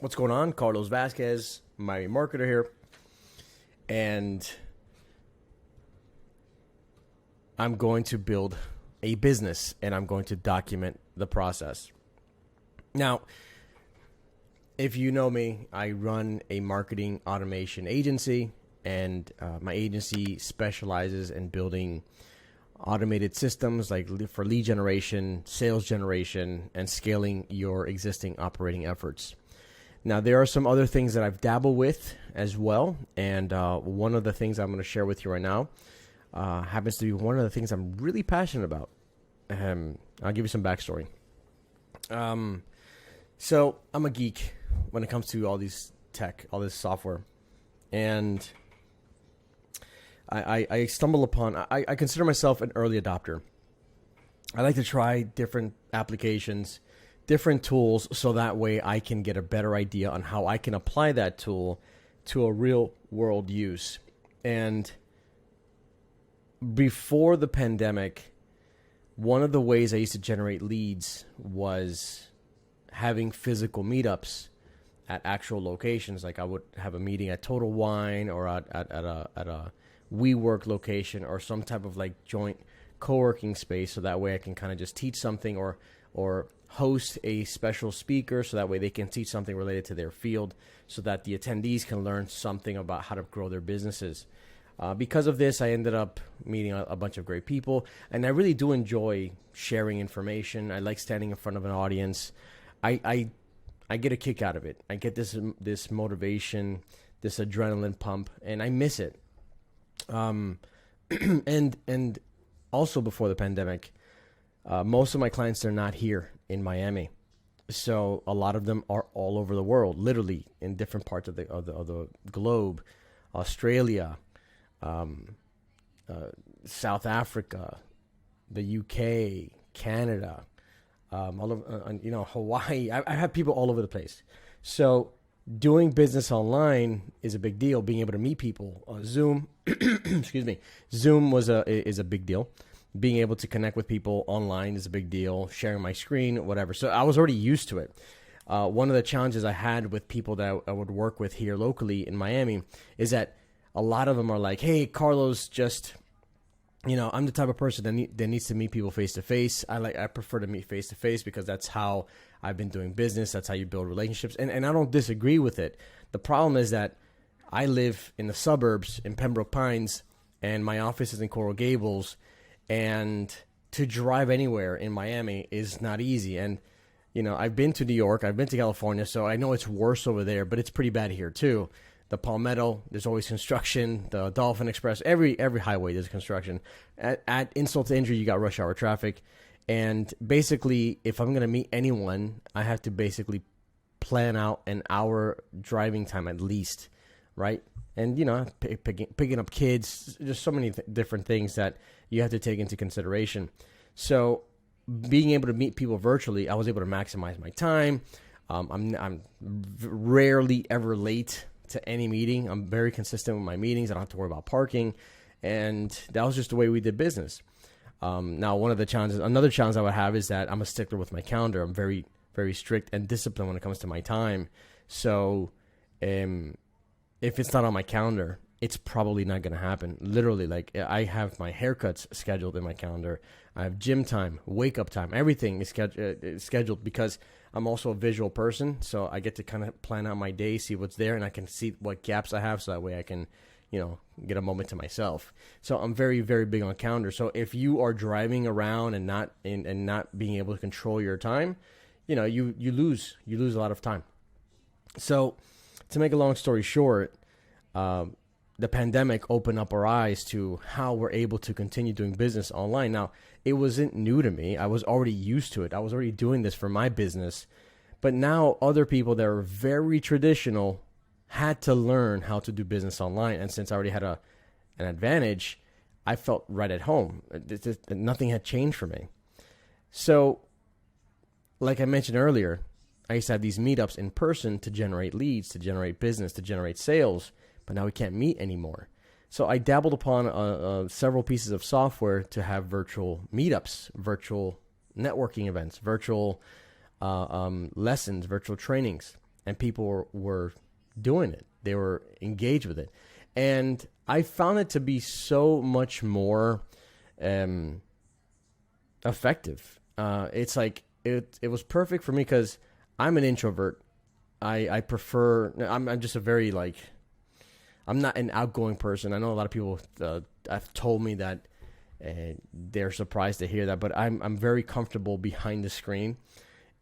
What's going on? Carlos Vasquez, my marketer here. And I'm going to build a business and I'm going to document the process. Now, if you know me, I run a marketing automation agency, and my agency specializes in building automated systems like for lead generation, sales generation, and scaling your existing operating efforts. Now, there are some other things that I've dabbled with as well, and one of the things I'm going to share with you right now happens to be one of the things I'm really passionate about. I'll give you some backstory. So I'm a geek when it comes to all these tech, all this software, and I stumble upon, I consider myself an early adopter. I like to try different applications, different tools, so that way I can get a better idea on how I can apply that tool to a real world use. And before the pandemic, one of the ways I used to generate leads was having physical meetups at actual locations. Like I would have a meeting at Total Wine or at a WeWork location or some type of like joint co-working space, so that way I can kind of just teach something or host a special speaker, so that way they can teach something related to their field, so that the attendees can learn something about how to grow their businesses. Because of this, I ended up meeting a bunch of great people, and I really do enjoy sharing information. I like standing in front of an audience. I get a kick out of it. I get this motivation, this adrenaline pump, and I miss it. And also before the pandemic, most of my clients, they're not here in Miami. So a lot of them are all over the world, literally in different parts of the globe, Australia, South Africa, the UK, Canada, all of, Hawaii. I have people all over the place. So doing business online is a big deal. Being able to meet people on Zoom, excuse me, Zoom is a big deal. Being able to connect with people online is a big deal. Sharing my screen, whatever. So I was already used to it. One of the challenges I had with people that I would work with here locally in Miami is that a lot of them are like, "Hey, Carlos, I'm the type of person that needs to meet people face to face. I prefer to meet face to face because that's how I've been doing business. That's how you build relationships." And I don't disagree with it. The problem is that I live in the suburbs in Pembroke Pines, and my office is in Coral Gables, and to drive anywhere in Miami is not easy. And I've been to New York, I've been to California, so I know it's worse over there, but it's pretty bad here too. The Palmetto, there's always construction. The Dolphin Express, every highway there's construction. At insult to injury, you got rush hour traffic. And basically, if I'm going to meet anyone, I have to basically plan out an hour driving time at least, right? And, picking up kids, just so many different things that you have to take into consideration. So being able to meet people virtually, I was able to maximize my time. I'm rarely ever late to any meeting. I'm very consistent with my meetings. I don't have to worry about parking. And that was just the way we did business. Now, another challenge I would have is that I'm a stickler with my calendar. I'm very, very strict and disciplined when it comes to my time. So if it's not on my calendar, it's probably not going to happen. Literally, like I have my haircuts scheduled in my calendar. I have gym time, wake up time. Everything is scheduled because I'm also a visual person. So I get to kind of plan out my day, see what's there, and I can see what gaps I have, so that way I can, get a moment to myself. So I'm very, very big on calendar. So if you are driving around and not being able to control your time, you lose a lot of time. So to make a long story short, the pandemic opened up our eyes to how we're able to continue doing business online. Now, it wasn't new to me. I was already used to it. I was already doing this for my business. But now other people that are very traditional had to learn how to do business online. And since I already had an advantage, I felt right at home. Nothing had changed for me. So, like I mentioned earlier, I used to have these meetups in person to generate leads, to generate business, to generate sales. But now we can't meet anymore. So I dabbled upon several pieces of software to have virtual meetups, virtual networking events, virtual lessons, virtual trainings. and people were doing it. They were engaged with it. And I found it to be so much more effective. It's like it was perfect for me because I'm an introvert. I prefer. I'm just a very like. I'm not an outgoing person. I know a lot of people have told me that they're surprised to hear that, but I'm very comfortable behind the screen,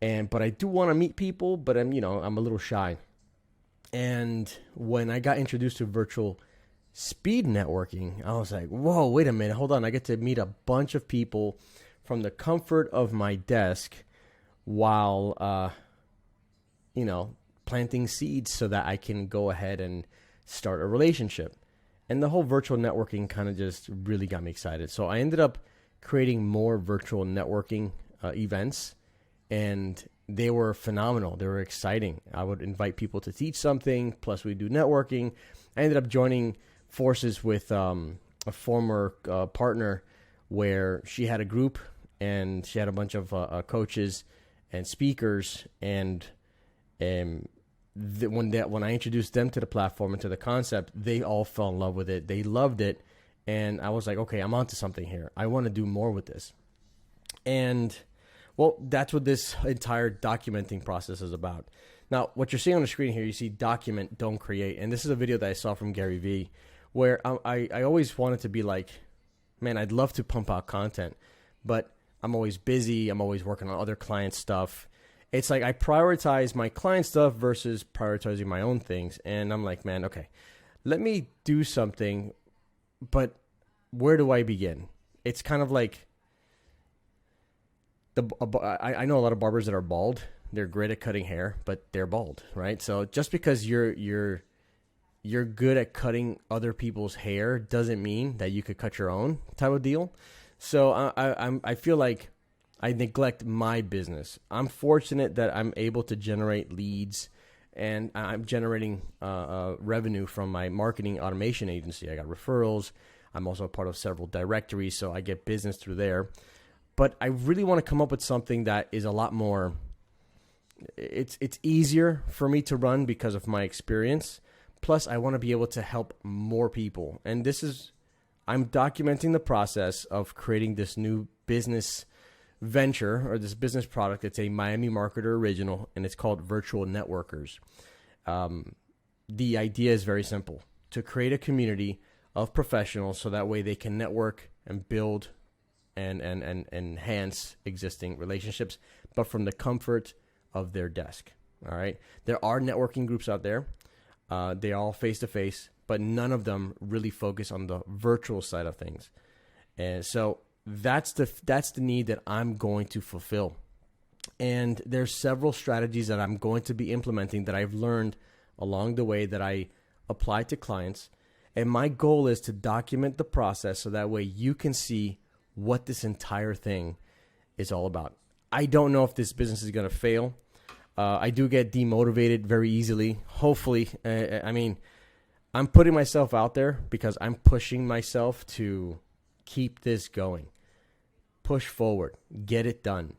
but I do want to meet people, but I'm a little shy. And when I got introduced to virtual speed networking, I was like, whoa, wait a minute, hold on. I get to meet a bunch of people from the comfort of my desk while, planting seeds so that I can go ahead and start a relationship. And the whole virtual networking kind of just really got me excited. So I ended up creating more virtual networking events, and they were phenomenal. They were exciting. I would invite people to teach something, plus we do networking. I ended up joining forces with a former partner where she had a group and she had a bunch of coaches and speakers, and when I introduced them to the platform and to the concept, they all fell in love with it. They loved it. And I was like, okay, I'm onto something here. I want to do more with this. And, well, that's what this entire documenting process is about. Now, what you're seeing on the screen here, you see document, don't create. And this is a video that I saw from Gary Vee, where I always wanted to be like, man, I'd love to pump out content, but I'm always busy. I'm always working on other client stuff. It's like I prioritize my client stuff versus prioritizing my own things. And I'm like, man, okay, let me do something, but where do I begin? It's kind of like I know a lot of barbers that are bald. They're great at cutting hair, but they're bald, right? So just because you're good at cutting other people's hair doesn't mean that you could cut your own type of deal. So I feel like I neglect my business. I'm fortunate that I'm able to generate leads, and I'm generating revenue from my marketing automation agency. I got referrals. I'm also a part of several directories, so I get business through there. But I really want to come up with something that is a lot more, it's easier for me to run because of my experience. Plus, I want to be able to help more people. And I'm documenting the process of creating this new business venture, or this business product. It's a Miami Marketer original, and it's called Virtual Ntwrkrs. The idea is very simple: to create a community of professionals so that way they can network and build and enhance existing relationships, but from the comfort of their desk. All right. There are networking groups out there. They are all face-to-face, but none of them really focus on the virtual side of things. And so that's the need that I'm going to fulfill. And there's several strategies that I'm going to be implementing that I've learned along the way that I apply to clients. And my goal is to document the process so that way you can see what this entire thing is all about. I don't know if this business is going to fail. I do get demotivated very easily. Hopefully, I'm putting myself out there because I'm pushing myself to keep this going. Push forward. Get it done.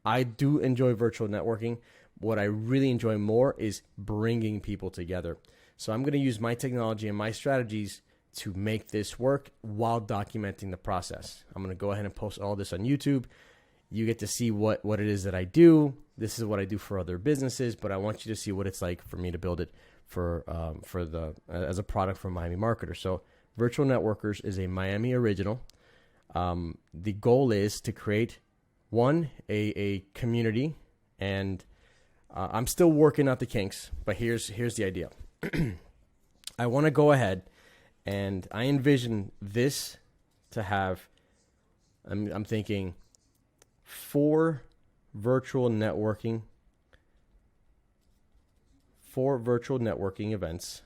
I do enjoy virtual networking. What I really enjoy more is bringing people together. So I'm going to use my technology and my strategies to make this work while documenting the process. I'm going to go ahead and post all this on YouTube. You get to see what it is that I do. This is what I do for other businesses, but I want you to see what it's like for me to build it as a product for Miami Marketer. So Virtual Ntwrkrs is a Miami original. The goal is to create a community, and I'm still working out the kinks, but here's the idea. I want to go ahead, and I envision this to have, I'm thinking 4 virtual networking events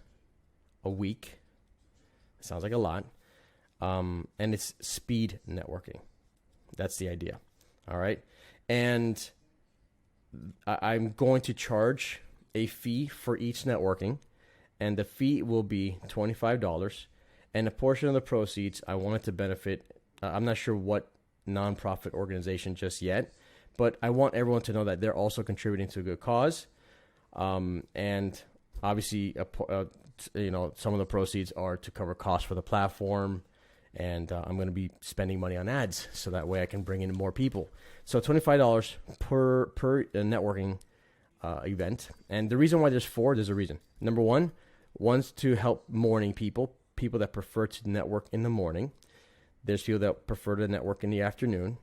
a week. Sounds like a lot. And it's speed networking. That's the idea. All right. And I'm going to charge a fee for each networking, and the fee will be $25. And a portion of the proceeds, I want it to benefit. I'm not sure what nonprofit organization just yet, but I want everyone to know that they're also contributing to a good cause. And obviously, some of the proceeds are to cover costs for the platform, and I'm going to be spending money on ads so that way I can bring in more people. So $25 per networking event. And the reason why there's a reason. Number one, one's to help morning people that prefer to network in the morning. There's people that prefer to network in the afternoon,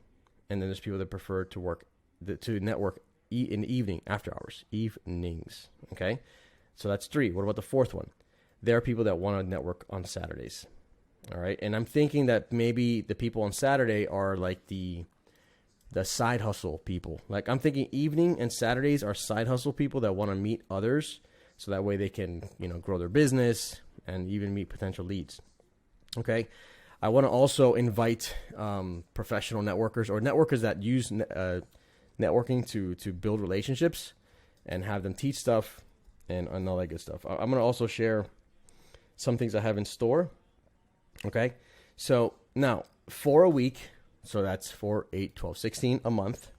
and then there's people that prefer to network in the evening, after hours, evenings. Okay, so that's 3. What about the 4th one? There are people that want to network on Saturdays. All right, and I'm thinking that maybe the people on Saturday are like the side hustle people. Like, I'm thinking evening and Saturdays are side hustle people that want to meet others, so that way they can grow their business and even meet potential leads. Okay. I want to also invite professional networkers or networkers that use networking to build relationships and have them teach stuff and all that good stuff. I'm going to also share some things I have in store. Okay. So now for a week, so that's 4, 8, 12, 16 a month,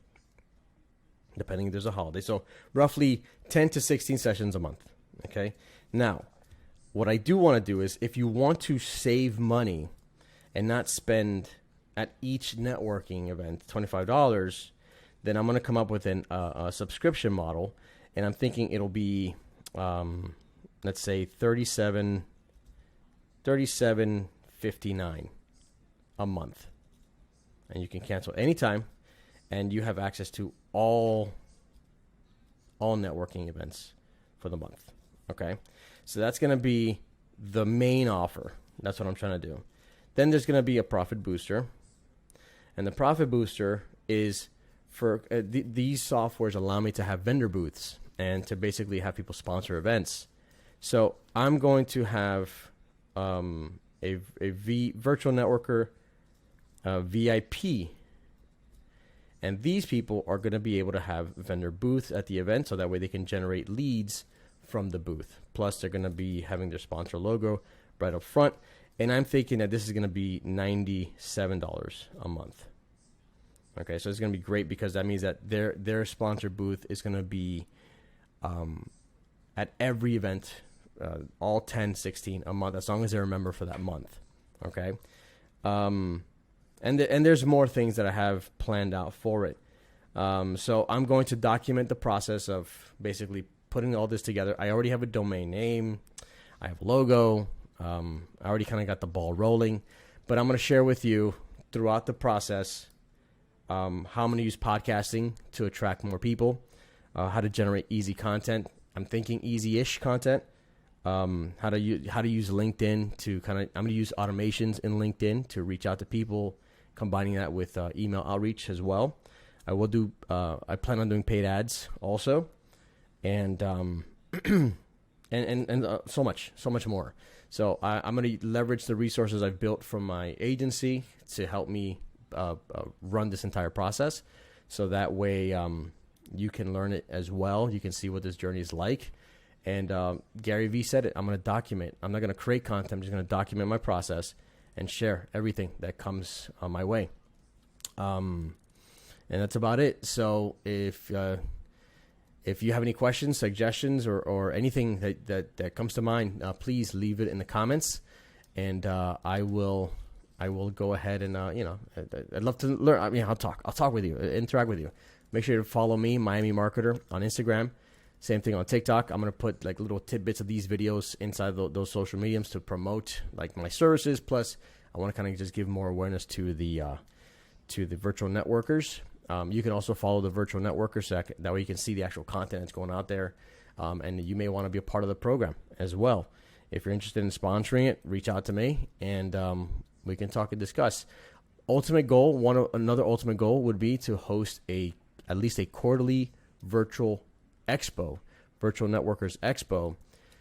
depending if there's a holiday. So roughly 10 to 16 sessions a month. Okay. Now, what I do want to do is, if you want to save money and not spend at each networking event $25, then I'm going to come up with a subscription model, and I'm thinking it'll be, let's say $37.59 a month, and you can cancel anytime, and you have access to all networking events for the month. Okay, so that's going to be the main offer. That's what I'm trying to do. Then there's going to be a profit booster, and the profit booster is for these softwares allow me to have vendor booths and to basically have people sponsor events. So I'm going to have a virtual networker VIP, and these people are going to be able to have vendor booths at the event, so that way they can generate leads from the booth. Plus, they're going to be having their sponsor logo right up front. And I'm thinking that this is going to be $97 a month. Okay, so it's going to be great because that means that their sponsor booth is going to be at every event, all 10, 16 a month, as long as they're a member for that month. Okay, and there's more things that I have planned out for it. So I'm going to document the process of basically putting all this together. I already have a domain name. I have a logo. I already kind of got the ball rolling, but I'm going to share with you throughout the process how I'm going to use podcasting to attract more people, how to generate easy content. I'm thinking easy-ish content, how to use LinkedIn to I'm going to use automations in LinkedIn to reach out to people, combining that with email outreach as well. I plan on doing paid ads also, and so much more. So I'm going to leverage the resources I've built from my agency to help me run this entire process. So that way you can learn it as well. You can see what this journey is like. And Gary Vee said it. I'm going to document. I'm not going to create content. I'm just going to document my process and share everything that comes my way. And that's about it. So if you have any questions, suggestions, or anything that comes to mind, please leave it in the comments, and I will go ahead and I'd love to learn. I mean, I'll talk with you, interact with you. Make sure to follow me, Miami Marketer, on Instagram. Same thing on TikTok. I'm gonna put like little tidbits of these videos inside those social mediums to promote like my services. Plus, I want to kind of just give more awareness to the virtual networkers. You can also follow the virtual networkers, so that way you can see the actual content that's going out there. And you may want to be a part of the program as well. If you're interested in sponsoring it, reach out to me, and we can talk and discuss. Another ultimate goal would be to host at least a quarterly virtual networkers expo,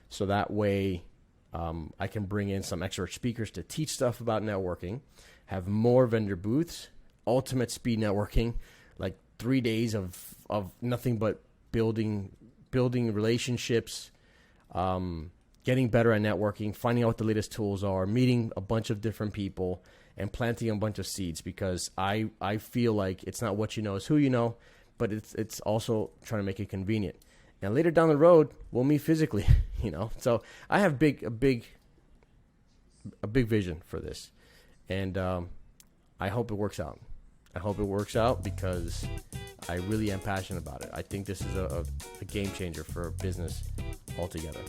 so that way I can bring in some expert speakers to teach stuff about networking, have more vendor booths, ultimate speed networking, like 3 days of nothing but building relationships, getting better at networking, finding out what the latest tools are, meeting a bunch of different people, and planting a bunch of seeds, because I feel like it's not what you know, it's who you know, but it's also trying to make it convenient. And later down the road, we'll meet physically, So I have a big vision for this. And I hope it works out. I hope it works out because I really am passionate about it. I think this is a game changer for business altogether.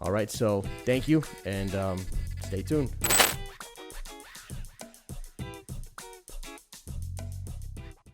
All right, so thank you, and stay tuned.